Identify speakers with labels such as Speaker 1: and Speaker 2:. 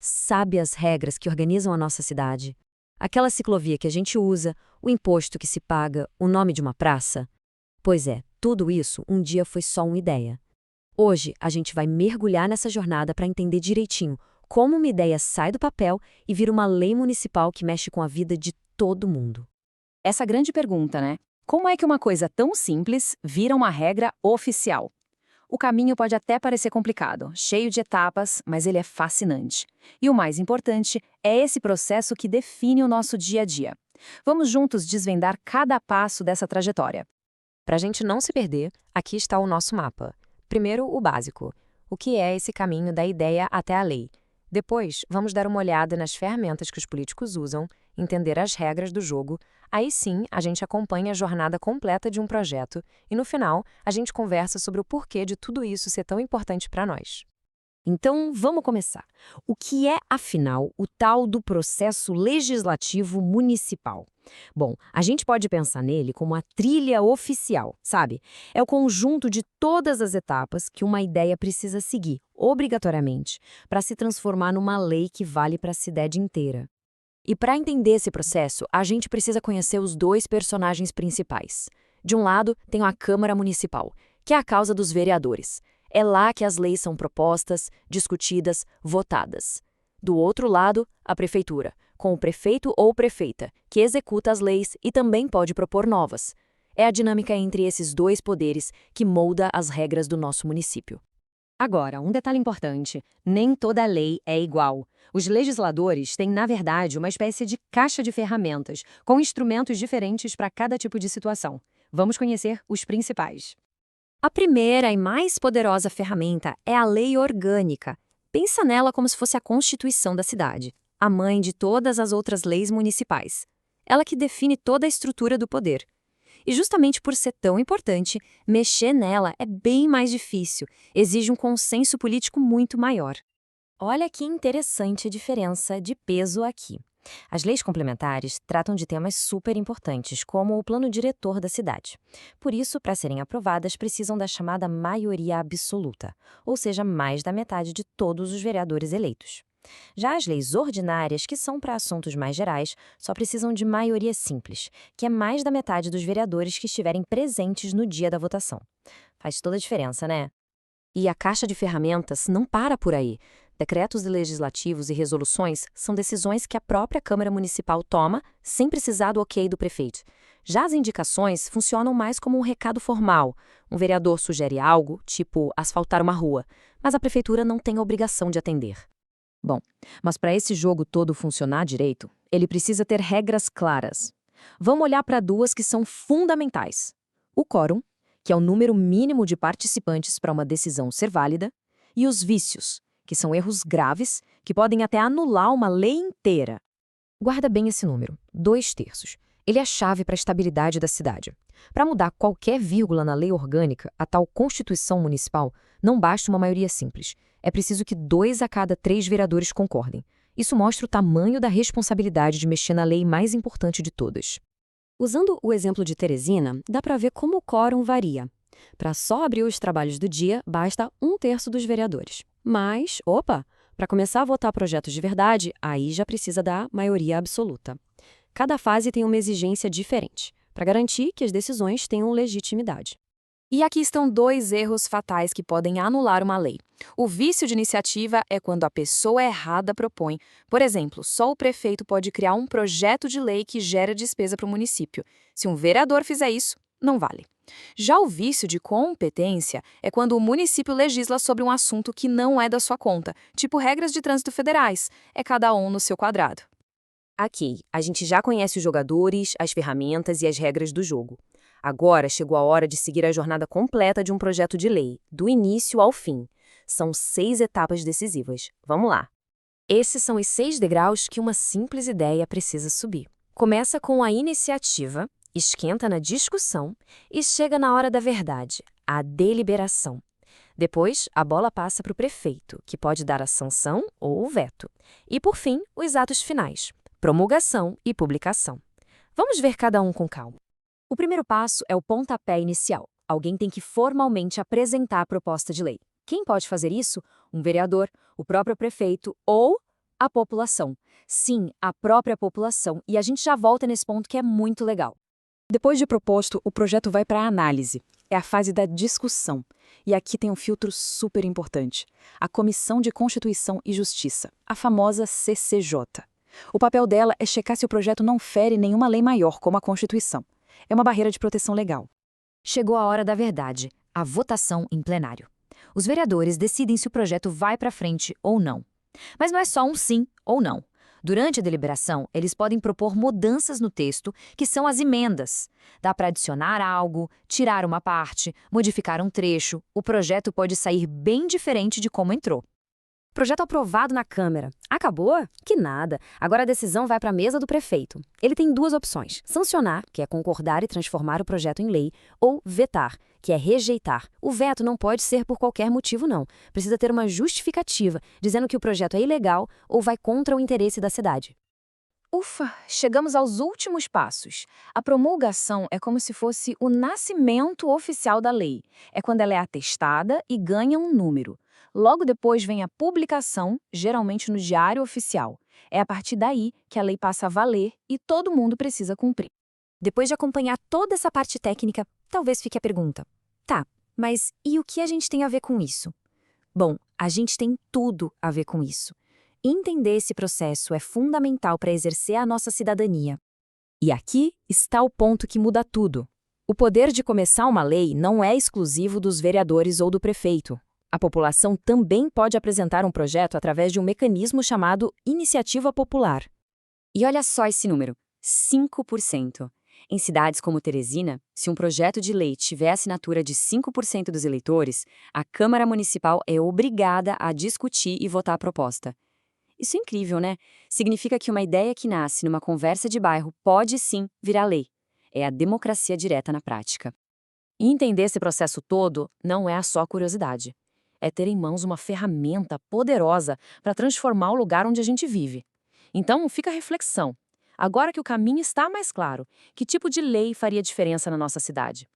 Speaker 1: Sabe as regras que organizam a nossa cidade? Aquela ciclovia que a gente usa, o imposto que se paga, o nome de uma praça? Pois é, tudo isso um dia foi só uma ideia. Hoje, a gente vai mergulhar nessa jornada para entender direitinho como uma ideia sai do papel e vira uma lei municipal que mexe com a vida de todo mundo.
Speaker 2: Essa grande pergunta, né? Como é que uma coisa tão simples vira uma regra oficial? O caminho pode até parecer complicado, cheio de etapas, mas ele é fascinante. E o mais importante é esse processo que define o nosso dia a dia. Vamos juntos desvendar cada passo dessa trajetória.
Speaker 1: Para a gente não se perder, aqui está o nosso mapa. Primeiro, o básico. O que é esse caminho da ideia até a lei? Depois, vamos dar uma olhada nas ferramentas que os políticos usam, entender as regras do jogo. Aí sim, a gente acompanha a jornada completa de um projeto e, no final, a gente conversa sobre o porquê de tudo isso ser tão importante para nós. Então, vamos começar. O que é, afinal, o tal do processo legislativo municipal? Bom, a gente pode pensar nele como a trilha oficial, sabe? É o conjunto de todas as etapas que uma ideia precisa seguir, obrigatoriamente, para se transformar numa lei que vale para a cidade inteira. E para entender esse processo, a gente precisa conhecer os dois personagens principais. De um lado, tem a Câmara Municipal, que é a causa dos vereadores. É lá que as leis são propostas, discutidas, votadas. Do outro lado, a Prefeitura, com o prefeito ou prefeita, que executa as leis e também pode propor novas. É a dinâmica entre esses dois poderes que molda as regras do nosso município.
Speaker 2: Agora, um detalhe importante: nem toda lei é igual. Os legisladores têm, na verdade, uma espécie de caixa de ferramentas, com instrumentos diferentes para cada tipo de situação. Vamos conhecer os principais.
Speaker 1: A primeira e mais poderosa ferramenta é a lei orgânica. Pensa nela como se fosse a Constituição da cidade, a mãe de todas as outras leis municipais. Ela que define toda a estrutura do poder. E justamente por ser tão importante, mexer nela é bem mais difícil, exige um consenso político muito maior. Olha que interessante a diferença de peso aqui. As leis complementares tratam de temas super importantes, como o plano diretor da cidade. Por isso, para serem aprovadas, precisam da chamada maioria absoluta, ou seja, mais da metade de todos os vereadores eleitos. Já as leis ordinárias, que são para assuntos mais gerais, só precisam de maioria simples, que é mais da metade dos vereadores que estiverem presentes no dia da votação. Faz toda a diferença, né? E a caixa de ferramentas não para por aí. Decretos legislativos e resoluções são decisões que a própria Câmara Municipal toma sem precisar do ok do prefeito. Já as indicações funcionam mais como um recado formal. Um vereador sugere algo, tipo asfaltar uma rua, mas a prefeitura não tem a obrigação de atender.
Speaker 2: Bom, mas para esse jogo todo funcionar direito, ele precisa ter regras claras. Vamos olhar para duas que são fundamentais: o quórum, que é o número mínimo de participantes para uma decisão ser válida, e os vícios, que são erros graves que podem até anular uma lei inteira.
Speaker 1: Guarda bem esse número, 2/3. Ele é a chave para a estabilidade da cidade. Para mudar qualquer vírgula na lei orgânica, a tal Constituição Municipal, não basta uma maioria simples. É preciso que 2 a cada 3 vereadores concordem. Isso mostra o tamanho da responsabilidade de mexer na lei mais importante de todas. Usando o exemplo de Teresina, dá para ver como o quórum varia. Para só abrir os trabalhos do dia, basta 1/3 dos vereadores. Mas, para começar a votar projetos de verdade, aí já precisa da maioria absoluta. Cada fase tem uma exigência diferente, para garantir que as decisões tenham legitimidade.
Speaker 2: E aqui estão 2 erros fatais que podem anular uma lei. O vício de iniciativa é quando a pessoa errada propõe. Por exemplo, só o prefeito pode criar um projeto de lei que gera despesa para o município. Se um vereador fizer isso, não vale. Já o vício de competência é quando o município legisla sobre um assunto que não é da sua conta, tipo regras de trânsito federais. É cada um no seu quadrado.
Speaker 1: Aqui, a gente já conhece os jogadores, as ferramentas e as regras do jogo. Agora chegou a hora de seguir a jornada completa de um projeto de lei, do início ao fim. São 6 etapas decisivas. Vamos lá. Esses são os 6 degraus que uma simples ideia precisa subir. Começa com a iniciativa, esquenta na discussão e chega na hora da verdade, a deliberação. Depois, a bola passa para o prefeito, que pode dar a sanção ou o veto. E, por fim, os atos finais, promulgação e publicação. Vamos ver cada um com calma. O primeiro passo é o pontapé inicial. Alguém tem que formalmente apresentar a proposta de lei. Quem pode fazer isso? Um vereador, o próprio prefeito ou A população. Sim, a própria população. E a gente já volta nesse ponto que é muito legal.
Speaker 2: Depois de proposto, o projeto vai para a análise. É a fase da discussão. E aqui tem um filtro super importante: a Comissão de Constituição e Justiça, a famosa CCJ. O papel dela é checar se o projeto não fere nenhuma lei maior, como a Constituição. É uma barreira de proteção legal.
Speaker 1: Chegou a hora da verdade, a votação em plenário. Os vereadores decidem se o projeto vai para frente ou não. Mas não é só um sim ou não. Durante a deliberação, eles podem propor mudanças no texto, que são as emendas. Dá para adicionar algo, tirar uma parte, modificar um trecho. O projeto pode sair bem diferente de como entrou.
Speaker 3: Projeto aprovado na Câmara. Acabou? Que nada. Agora a decisão vai para a mesa do prefeito. Ele tem duas opções: sancionar, que é concordar e transformar o projeto em lei, ou vetar, que é rejeitar. O veto não pode ser por qualquer motivo, não. Precisa ter uma justificativa, dizendo que o projeto é ilegal ou vai contra o interesse da cidade.
Speaker 2: Ufa, chegamos aos últimos passos. A promulgação é como se fosse o nascimento oficial da lei. É quando ela é atestada e ganha um número. Logo depois vem a publicação, geralmente no Diário Oficial. É a partir daí que a lei passa a valer e todo mundo precisa cumprir.
Speaker 1: Depois de acompanhar toda essa parte técnica, talvez fique a pergunta: tá, mas e o que a gente tem a ver com isso? Bom, a gente tem tudo a ver com isso. Entender esse processo é fundamental para exercer a nossa cidadania.
Speaker 3: E aqui está o ponto que muda tudo. O poder de começar uma lei não é exclusivo dos vereadores ou do prefeito. A população também pode apresentar um projeto através de um mecanismo chamado Iniciativa Popular.
Speaker 1: E olha só esse número: 5%. Em cidades como Teresina, se um projeto de lei tiver assinatura de 5% dos eleitores, a Câmara Municipal é obrigada a discutir e votar a proposta. Isso é incrível, né? Significa que uma ideia que nasce numa conversa de bairro pode sim virar lei. É a democracia direta na prática.
Speaker 3: E entender esse processo todo não é só curiosidade. É ter em mãos uma ferramenta poderosa para transformar o lugar onde a gente vive. Então, fica a reflexão. Agora que o caminho está mais claro, que tipo de lei faria diferença na nossa cidade?